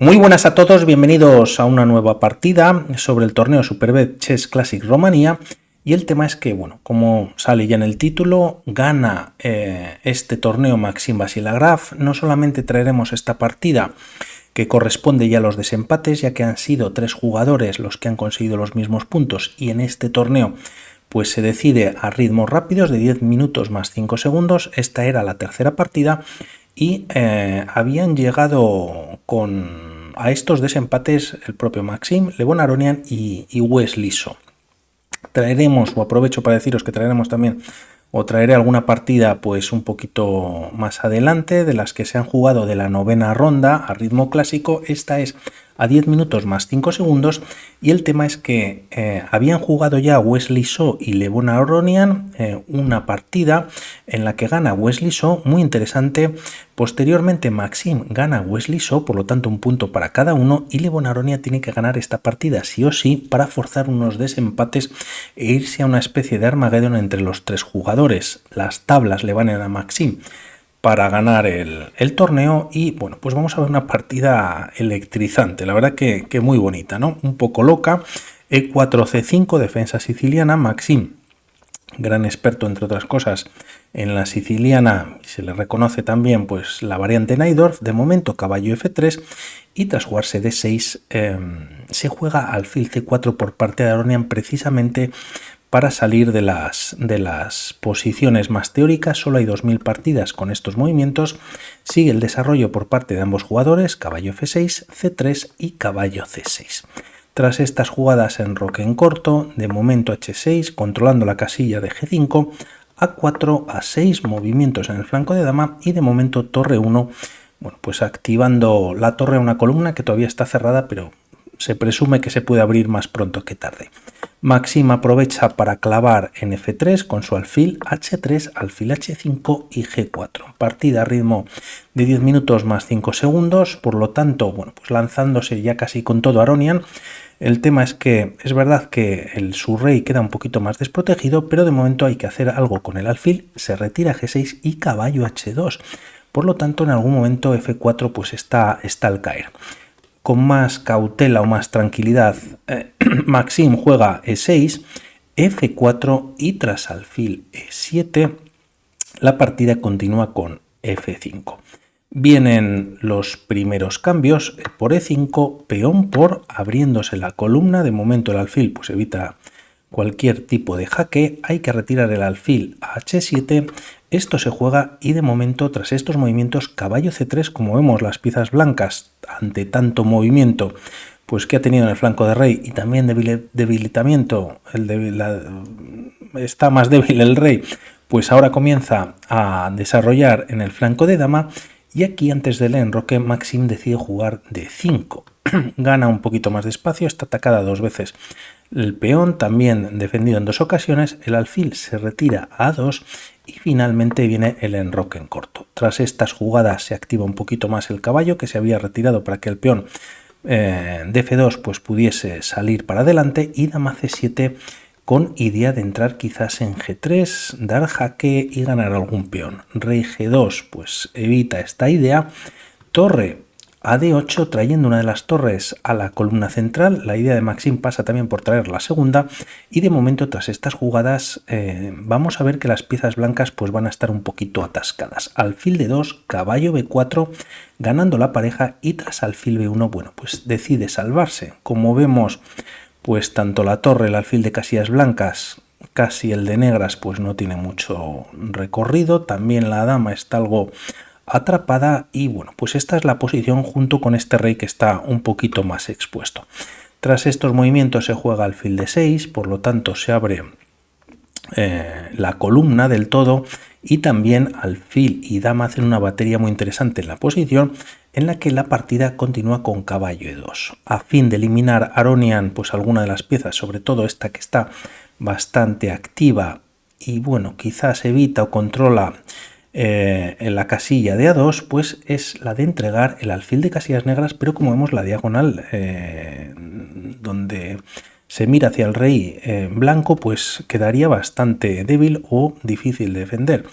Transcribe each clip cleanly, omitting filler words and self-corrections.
Muy buenas a todos, bienvenidos a una nueva partida sobre el torneo Superbet Chess Classic Rumanía. Y el tema es que, bueno, como sale ya en el título, gana este torneo Maxim Vasiliev. No solamente traeremos esta partida que corresponde ya a los desempates, ya que han sido 3 jugadores los que han conseguido los mismos puntos, y en este torneo pues se decide a ritmos rápidos de 10 minutos más 5 segundos. Esta era la tercera partida y habían llegado a estos desempates el propio Maxim, Levon Aronian y Wesley So. Traeremos, o aprovecho para deciros que traeremos también, o traeré alguna partida pues un poquito más adelante, de las que se han jugado de la novena ronda a ritmo clásico. Esta es a 10 minutos más 5 segundos, y el tema es que habían jugado ya Wesley So y Levon Aronian una partida en la que gana Wesley So, muy interesante. Posteriormente Maxim gana Wesley So, por lo tanto un punto para cada uno, y Levon Aronian tiene que ganar esta partida sí o sí para forzar unos desempates e irse a una especie de Armageddon entre los 3 jugadores. Las tablas le van a Maxim para ganar el torneo, y bueno, pues vamos a ver una partida electrizante, la verdad que muy bonita, ¿no? Un poco loca. E4, C5, defensa siciliana. Maxim, gran experto entre otras cosas en la siciliana, se le reconoce también pues la variante Najdorf. De momento caballo F3, y tras jugarse D6 se juega alfil C4 por parte de Aronian, precisamente para salir de las posiciones más teóricas. Solo hay 2000 partidas con estos movimientos. Sigue el desarrollo por parte de ambos jugadores, caballo F6, C3 y caballo C6. Tras estas jugadas en roque en corto, de momento H6, controlando la casilla de G5, A4, A6, movimientos en el flanco de dama, y de momento torre 1, bueno, pues activando la torre a una columna que todavía está cerrada, pero se presume que se puede abrir más pronto que tarde. Maxim aprovecha para clavar en F3 con su alfil H3, alfil H5 y G4. Partida a ritmo de 10 minutos más 5 segundos, por lo tanto, bueno, pues lanzándose ya casi con todo Aronian. El tema es que es verdad que su rey queda un poquito más desprotegido, pero de momento hay que hacer algo con el alfil. Se retira G6 y caballo H2. Por lo tanto, en algún momento F4 pues está al caer. Con más cautela o más tranquilidad, Maxim juega E6, F4, y tras alfil E7 la partida continúa con F5. Vienen los primeros cambios por E5, peón por abriéndose la columna. De momento el alfil pues evita cualquier tipo de jaque. Hay que retirar el alfil a H7. Esto se juega, y de momento tras estos movimientos caballo C3, como vemos las piezas blancas ante tanto movimiento pues que ha tenido en el flanco de rey y también debilitamiento, está más débil el rey, pues ahora comienza a desarrollar en el flanco de dama. Y aquí, antes del enroque, Maxim decide jugar D5. Gana un poquito más de espacio, está atacada 2 veces el peón, también defendido en 2 ocasiones. El alfil se retira a A2 y finalmente viene el enroque en corto. Tras estas jugadas se activa un poquito más el caballo, que se había retirado para que el peón de F2 pues pudiese salir para adelante, y dama C7 con idea de entrar quizás en G3, dar jaque y ganar algún peón. Rey G2 pues evita esta idea. Torre a D8, trayendo una de las torres a la columna central. La idea de Maxim pasa también por traer la segunda, y de momento tras estas jugadas vamos a ver que las piezas blancas pues van a estar un poquito atascadas. Alfil D2, caballo B4, ganando la pareja, y tras alfil B1, bueno, pues decide salvarse. Como vemos, pues tanto la torre, el alfil de casillas blancas, casi el de negras, pues no tiene mucho recorrido. También la dama está algo atrapada, y bueno, pues esta es la posición junto con este rey que está un poquito más expuesto. Tras estos movimientos se juega alfil de 6, por lo tanto se abre la columna del todo, y también alfil y dama hacen una batería muy interesante en la posición, en la que la partida continúa con caballo E2. A fin de eliminar Aronian pues alguna de las piezas, sobre todo esta que está bastante activa, y bueno, quizás evita o controla en la casilla de A2, pues es la de entregar el alfil de casillas negras, pero como vemos la diagonal donde se mira hacia el rey blanco pues quedaría bastante débil o difícil de defender.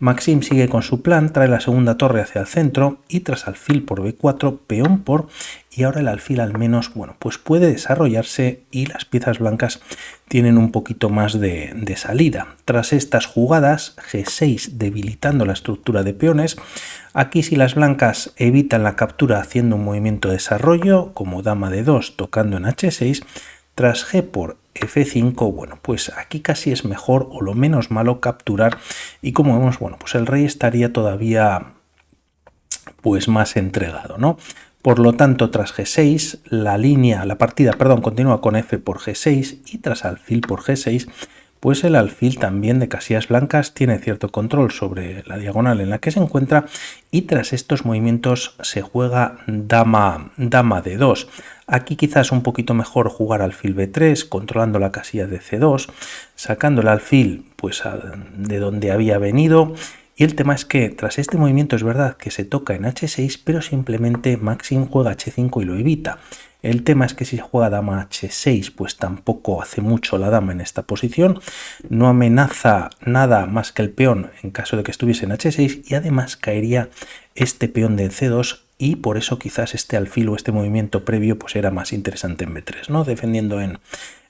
Maxim sigue con su plan, trae la segunda torre hacia el centro y tras alfil por b4, peón por, y ahora el alfil al menos, bueno, pues puede desarrollarse y las piezas blancas tienen un poquito más de salida. Tras estas jugadas, g6 debilitando la estructura de peones. Aquí si las blancas evitan la captura haciendo un movimiento de desarrollo, como dama de 2 tocando en h6, tras g por f5, bueno, pues aquí casi es mejor o lo menos malo capturar y como vemos, bueno, pues el rey estaría todavía pues más entregado, ¿no? Por lo tanto, tras g6, la partida continúa con f por g6 y tras alfil por g6, pues el alfil también de casillas blancas tiene cierto control sobre la diagonal en la que se encuentra y tras estos movimientos se juega dama de 2. Aquí quizás un poquito mejor jugar alfil b3, controlando la casilla de c2, sacando el alfil pues de donde había venido. Y el tema es que tras este movimiento es verdad que se toca en h6, pero simplemente Maxim juega h5 y lo evita. El tema es que si juega dama h6, pues tampoco hace mucho la dama en esta posición, no amenaza nada más que el peón en caso de que estuviese en h6 y además caería este peón de c2 y por eso quizás este alfil o este movimiento previo pues era más interesante en b3, ¿no? Defendiendo en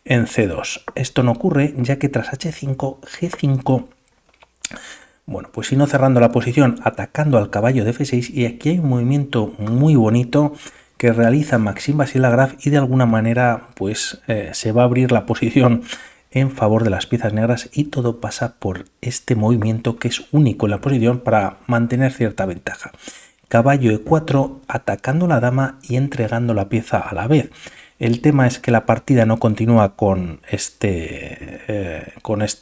c2. Esto no ocurre ya que tras h5, g5... Bueno, pues si no cerrando la posición, atacando al caballo de f6 y aquí hay un movimiento muy bonito que realiza Maxim Vasiliev y de alguna manera pues se va a abrir la posición en favor de las piezas negras y todo pasa por este movimiento que es único en la posición para mantener cierta ventaja. Caballo e4 atacando la dama y entregando la pieza a la vez. El tema es que la partida no continúa con esta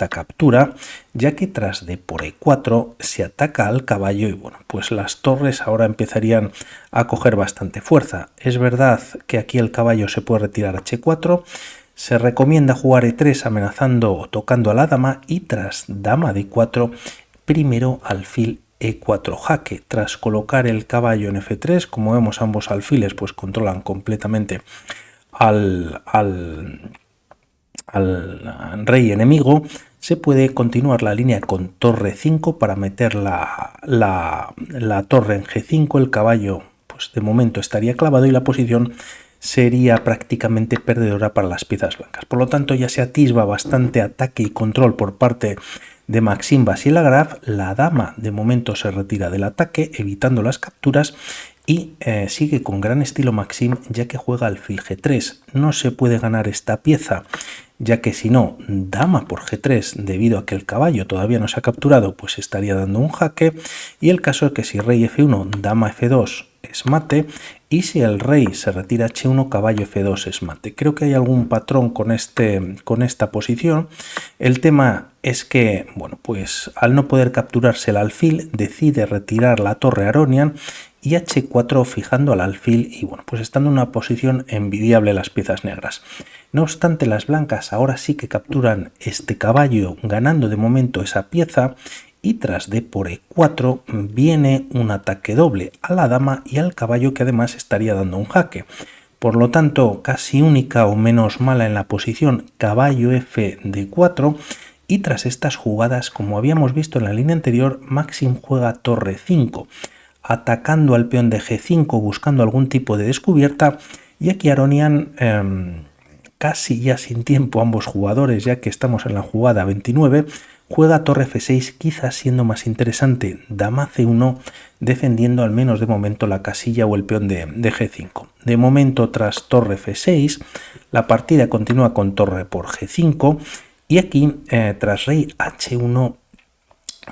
captura, ya que tras d por e4 se ataca al caballo y bueno, pues las torres ahora empezarían a coger bastante fuerza. Es verdad que aquí el caballo se puede retirar a h4, se recomienda jugar e3 amenazando o tocando a la dama y tras dama d4, primero alfil e4 jaque. Tras colocar el caballo en f3, como vemos ambos alfiles pues controlan completamente al rey enemigo, se puede continuar la línea con torre 5 para meter la torre en g5, el caballo pues de momento estaría clavado y la posición sería prácticamente perdedora para las piezas blancas. Por lo tanto ya se atisba bastante ataque y control por parte de Maxim Vasiliev. La dama de momento se retira del ataque evitando las capturas y sigue con gran estilo Maxim ya que juega alfil g3. No se puede ganar esta pieza ya que si no, dama por g3 debido a que el caballo todavía no se ha capturado pues estaría dando un jaque y el caso es que si rey f1, dama f2 es mate y si el rey se retira h1, caballo f2 es mate. Creo que hay algún patrón con esta posición. El tema es que, bueno, pues al no poder capturarse el alfil decide retirar la torre Aronian y h4 fijando al alfil y bueno, pues estando en una posición envidiable las piezas negras. No obstante, las blancas ahora sí que capturan este caballo ganando de momento esa pieza y tras d por e4 viene un ataque doble a la dama y al caballo que además estaría dando un jaque. Por lo tanto, casi única o menos mala en la posición caballo f d4 y tras estas jugadas, como habíamos visto en la línea anterior, Maxim juega torre 5, atacando al peón de g5 buscando algún tipo de descubierta y aquí Aronian casi ya sin tiempo ambos jugadores ya que estamos en la jugada 29 juega torre f6 quizás siendo más interesante dama c1 defendiendo al menos de momento la casilla o el peón de g5. De momento tras torre f6 la partida continúa con torre por g5 y aquí tras rey h1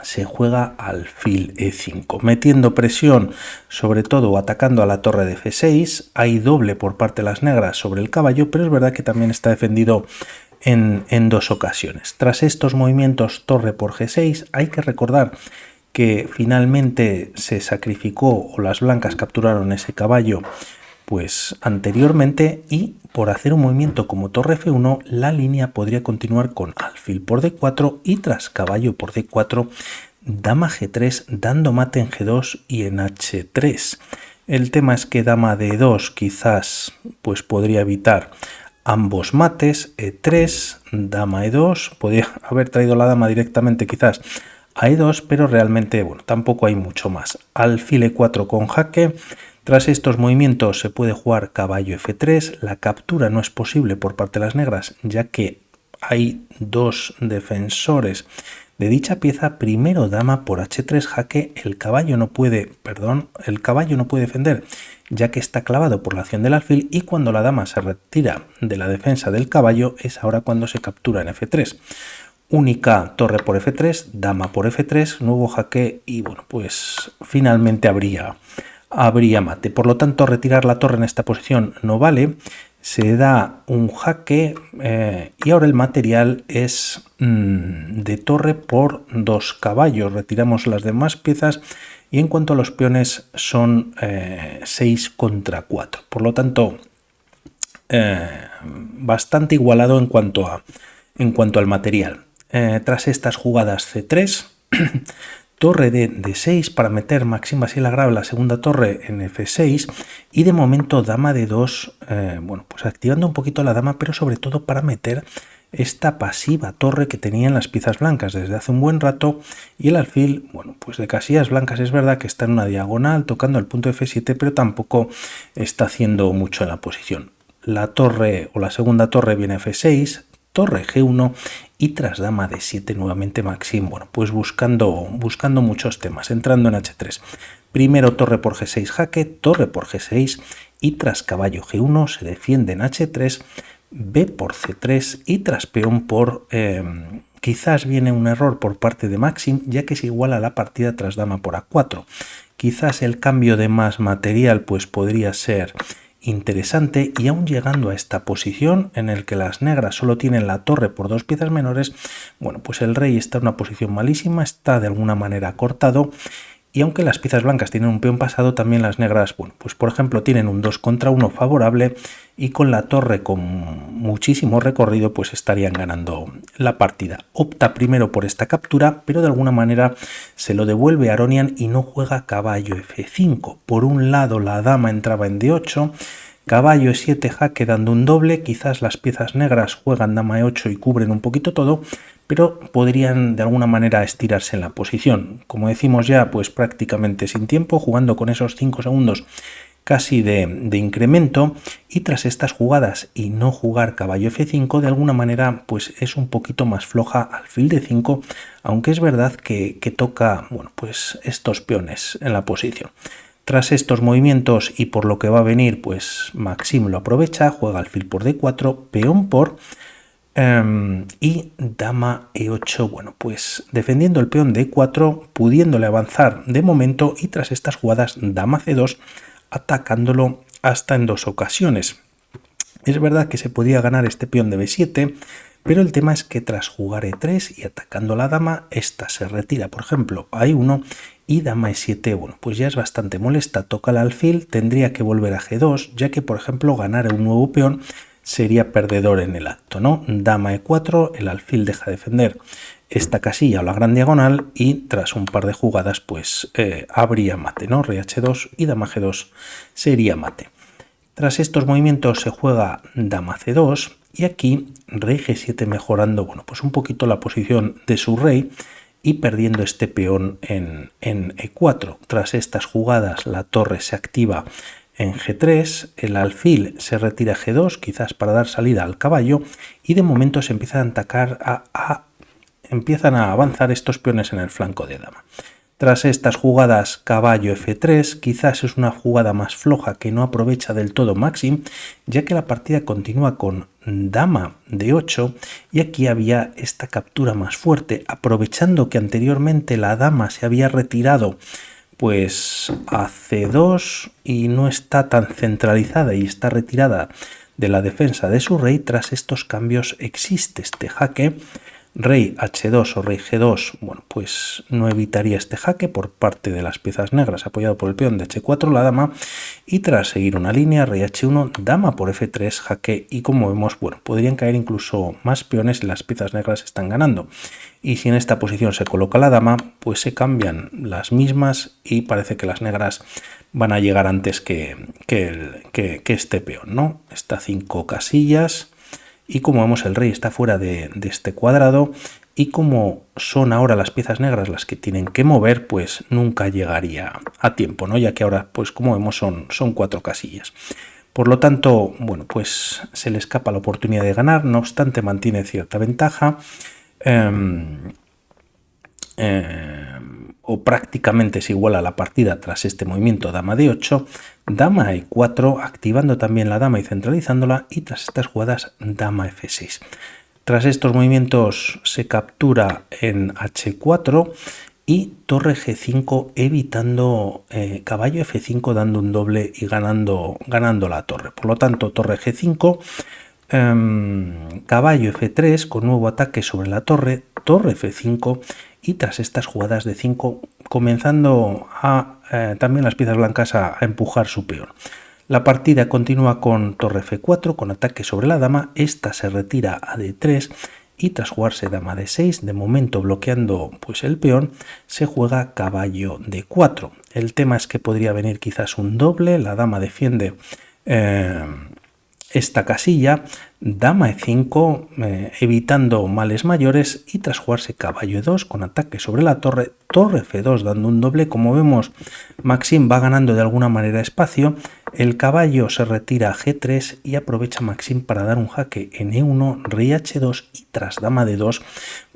se juega alfil e5, metiendo presión sobre todo atacando a la torre de f6, hay doble por parte de las negras sobre el caballo, pero es verdad que también está defendido en dos ocasiones. Tras estos movimientos torre por g6 hay que recordar que finalmente se sacrificó o las blancas capturaron ese caballo pues anteriormente y por hacer un movimiento como torre f1 la línea podría continuar con alfil por d4 y tras caballo por d4 dama g3 dando mate en g2 y en h3. El tema es que dama d2 quizás pues podría evitar ambos mates, e3, dama e2, podría haber traído la dama directamente quizás a E2, pero realmente, bueno, tampoco hay mucho más. Alfil E4 con jaque. Tras estos movimientos se puede jugar caballo F3. La captura no es posible por parte de las negras, ya que hay dos defensores de dicha pieza. Primero dama por H3 jaque. El caballo no puede defender, ya que está clavado por la acción del alfil, y cuando la dama se retira de la defensa del caballo es ahora cuando se captura en F3. Única torre por F3, dama por F3, nuevo jaque, y bueno, pues finalmente habría mate. Por lo tanto, retirar la torre en esta posición no vale. Se da un jaque y ahora el material es de torre por 2 caballos. Retiramos las demás piezas y en cuanto a los peones son 6 contra 4. Por lo tanto, bastante igualado en cuanto al material. Tras estas jugadas C3, torre de D6 para meter Maxime Vachier-Lagrave la segunda torre en F6, y de momento dama de 2, bueno, pues activando un poquito la dama, pero sobre todo para meter esta pasiva torre que tenían las piezas blancas desde hace un buen rato, y el alfil, bueno, pues de casillas blancas es verdad que está en una diagonal tocando el punto F7, pero tampoco está haciendo mucho en la posición. La torre o la segunda torre viene a F6, torre G1 y tras dama D7 nuevamente Maxime, bueno, pues buscando muchos temas, entrando en H3. Primero torre por G6 jaque, torre por G6 y tras caballo G1 se defiende en H3, B por C3 y tras peón por... quizás viene un error por parte de Maxime, ya que se iguala la partida tras dama por A4. Quizás el cambio de más material pues podría ser interesante, y aún llegando a esta posición en el que las negras solo tienen la torre por 2 piezas menores, bueno, pues el rey está en una posición malísima, está de alguna manera cortado, y aunque las piezas blancas tienen un peón pasado, también las negras, bueno, pues por ejemplo tienen un 2 contra 1 favorable, y con la torre con muchísimo recorrido pues estarían ganando la partida. Opta primero por esta captura, pero de alguna manera se lo devuelve a Aronian y no juega caballo F5. Por un lado la dama entraba en D8, caballo E7 jaque dando un doble, quizás las piezas negras juegan dama E8 y cubren un poquito todo, pero podrían de alguna manera estirarse en la posición. Como decimos ya, pues prácticamente sin tiempo, jugando con esos 5 segundos casi de incremento, y tras estas jugadas y no jugar caballo F5, de alguna manera pues es un poquito más floja alfil D5, aunque es verdad que toca, bueno, pues estos peones en la posición. Tras estos movimientos y por lo que va a venir, pues Maxime lo aprovecha, juega alfil por D4, peón por... y dama E8, bueno, pues defendiendo el peón de E4, pudiéndole avanzar de momento, y tras estas jugadas dama C2, atacándolo hasta en 2 ocasiones. Es verdad que se podía ganar este peón de B7, pero el tema es que tras jugar E3 y atacando la dama, esta se retira, por ejemplo, a E1, y dama E7, bueno, pues ya es bastante molesta, toca el alfil, tendría que volver a G2, ya que, por ejemplo, ganar un nuevo peón sería perdedor en el acto, ¿no? Dama E4, el alfil deja de defender esta casilla o la gran diagonal, y tras un par de jugadas pues habría mate, ¿no? Rey H2 y dama G2 sería mate. Tras estos movimientos se juega dama C2 y aquí rey G7 mejorando, bueno, pues un poquito la posición de su rey y perdiendo este peón en E4. Tras estas jugadas la torre se activa en G3, el alfil se retira a G2, quizás para dar salida al caballo, y de momento se empiezan a atacar empiezan a avanzar estos peones en el flanco de dama. Tras estas jugadas caballo F3, quizás es una jugada más floja que no aprovecha del todo Maxime, ya que la partida continúa con dama D8, y aquí había esta captura más fuerte, aprovechando que anteriormente la dama se había retirado pues a C2 y no está tan centralizada y está retirada de la defensa de su rey. Tras estos cambios existe este jaque, rey H2 o rey G2, bueno, pues no evitaría este jaque por parte de las piezas negras, apoyado por el peón de H4 la dama, y tras seguir una línea, rey H1, dama por F3, jaque, y como vemos, bueno, podrían caer incluso más peones y las piezas negras están ganando. Y si en esta posición se coloca la dama, pues se cambian las mismas y parece que las negras van a llegar antes que este peón, ¿no? Está 5 casillas y como vemos el rey está fuera de este cuadrado, y como son ahora las piezas negras las que tienen que mover, pues nunca llegaría a tiempo, ¿no? Ya que ahora, pues como vemos, son 4 casillas. Por lo tanto, bueno, pues se le escapa la oportunidad de ganar, no obstante mantiene cierta ventaja. O prácticamente es igual a la partida tras este movimiento dama d8, dama e4, activando también la dama y centralizándola, y tras estas jugadas dama f6. Tras estos movimientos se captura en h4 y torre g5, evitando caballo f5, dando un doble y ganando la torre. Por lo tanto, torre g5, caballo f3 con nuevo ataque sobre la torre, torre f5, y tras estas jugadas de 5 comenzando también las piezas blancas a empujar su peón. La partida continúa con torre f4 con ataque sobre la dama, esta se retira a d3 y tras jugarse dama d6, de momento bloqueando pues el peón, se juega caballo d4. El tema es que podría venir quizás un doble, la dama defiende esta casilla, dama e5, evitando males mayores, y tras jugarse caballo e2 con ataque sobre la torre, torre f2 dando un doble. Como vemos, Maxim va ganando de alguna manera espacio, el caballo se retira a g3 y aprovecha Maxim para dar un jaque en e1, rey h2 y tras dama d2.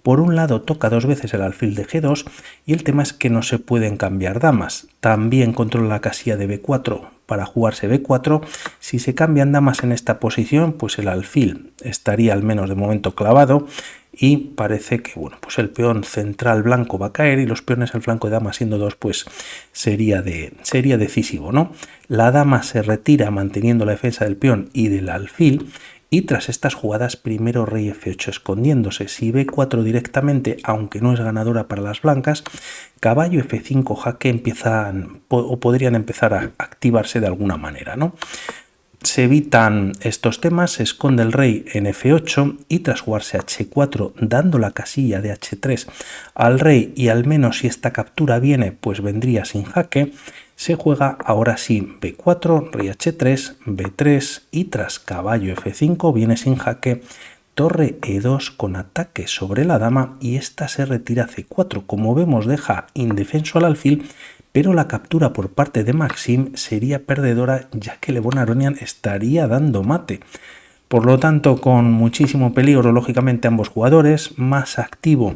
Por un lado toca 2 veces el alfil de g2 y el tema es que no se pueden cambiar damas. También controla la casilla de b4 para jugarse b4. Si se cambian damas en esta posición, pues el alfil estaría al menos de momento clavado y parece que bueno, pues el peón central blanco va a caer y los peones al flanco de dama siendo 2 pues sería decisivo, ¿no? La dama se retira manteniendo la defensa del peón y del alfil. Y tras estas jugadas, primero rey f8 escondiéndose. Si b4 directamente, aunque no es ganadora para las blancas, caballo f5 jaque podrían empezar a activarse de alguna manera, ¿no? Se evitan estos temas, se esconde el rey en f8 y tras jugarse h4 dando la casilla de h3 al rey, y al menos si esta captura viene pues vendría sin jaque, se juega ahora sí b4, rey h3, b3 y tras caballo f5 viene sin jaque, torre e2 con ataque sobre la dama y esta se retira a c4. Como vemos deja indefenso al alfil, pero la captura por parte de Maxim sería perdedora ya que Levon Aronian estaría dando mate. Por lo tanto, con muchísimo peligro lógicamente ambos jugadores, más activo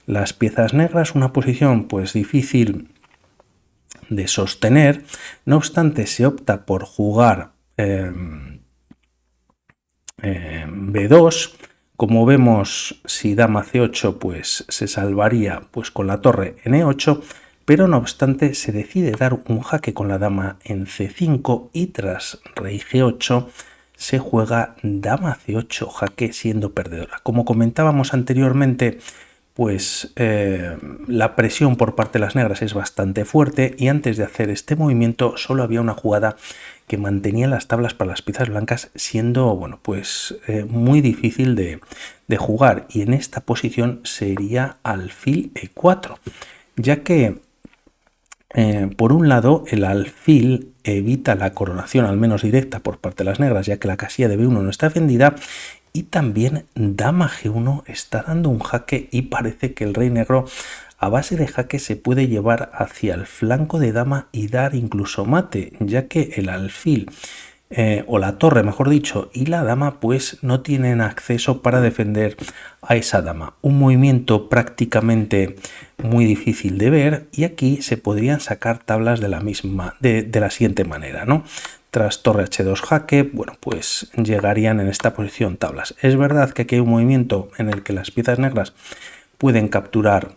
las piezas negras, una posición pues difícil de sostener. No obstante, se opta por jugar b2. Como vemos, si dama c8 pues se salvaría pues con la torre en e8, pero no obstante se decide dar un jaque con la dama en c5 y tras rey g8 se juega dama c8 jaque siendo perdedora. Como comentábamos anteriormente, pues la presión por parte de las negras es bastante fuerte y antes de hacer este movimiento solo había una jugada que mantenía las tablas para las piezas blancas, siendo bueno, pues muy difícil de jugar, y en esta posición sería alfil e4, ya que por un lado el alfil evita la coronación al menos directa por parte de las negras, ya que la casilla de b1 no está defendida, y también dama g1 está dando un jaque y parece que el rey negro a base de jaque se puede llevar hacia el flanco de dama y dar incluso mate, ya que el alfil o la torre mejor dicho y la dama pues no tienen acceso para defender a esa dama. Un movimiento prácticamente muy difícil de ver, y aquí se podrían sacar tablas de la siguiente manera, ¿no? Tras torre h2 jaque, bueno, pues llegarían en esta posición tablas. Es verdad que aquí hay un movimiento en el que las piezas negras pueden capturar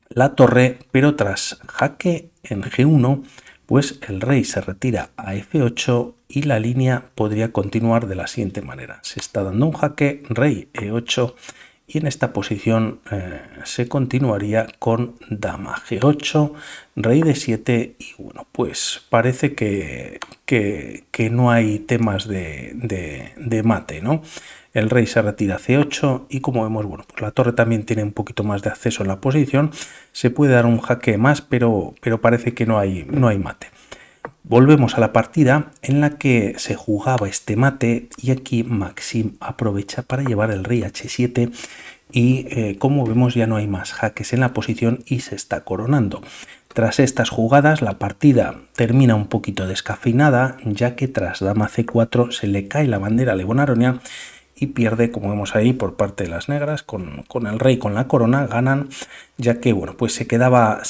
la torre, pero tras jaque en g1, pues el rey se retira a f8 y la línea podría continuar de la siguiente manera. Se está dando un jaque, rey e8, y en esta posición se continuaría con dama g8, rey d7, y bueno, pues parece que no hay temas de mate, ¿no? El rey se retira a c8 y como vemos, bueno, pues la torre también tiene un poquito más de acceso en la posición. Se puede dar un jaque más, pero parece que no hay mate. Volvemos a la partida en la que se jugaba este mate y aquí Maxim aprovecha para llevar el rey h7 y como vemos ya no hay más jaques en la posición y se está coronando. Tras estas jugadas la partida termina un poquito descafeinada, ya que tras dama c4 se le cae la bandera levonaronia y pierde, como vemos ahí, por parte de las negras, con el rey con la corona, ganan, ya que bueno, pues se quedaba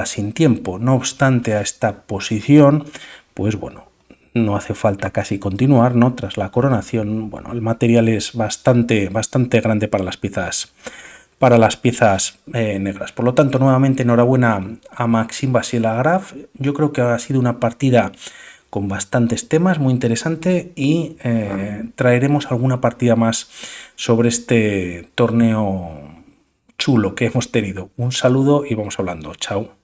sin tiempo. No obstante, a esta posición, pues bueno, no hace falta casi continuar, ¿no? Tras la coronación, bueno, el material es bastante grande para las piezas negras. Por lo tanto, nuevamente enhorabuena a Maxime Vachier-Lagrave. Yo creo que ha sido una partida con bastantes temas, muy interesante, y traeremos alguna partida más sobre este torneo chulo que hemos tenido. Un saludo y vamos hablando. Chao.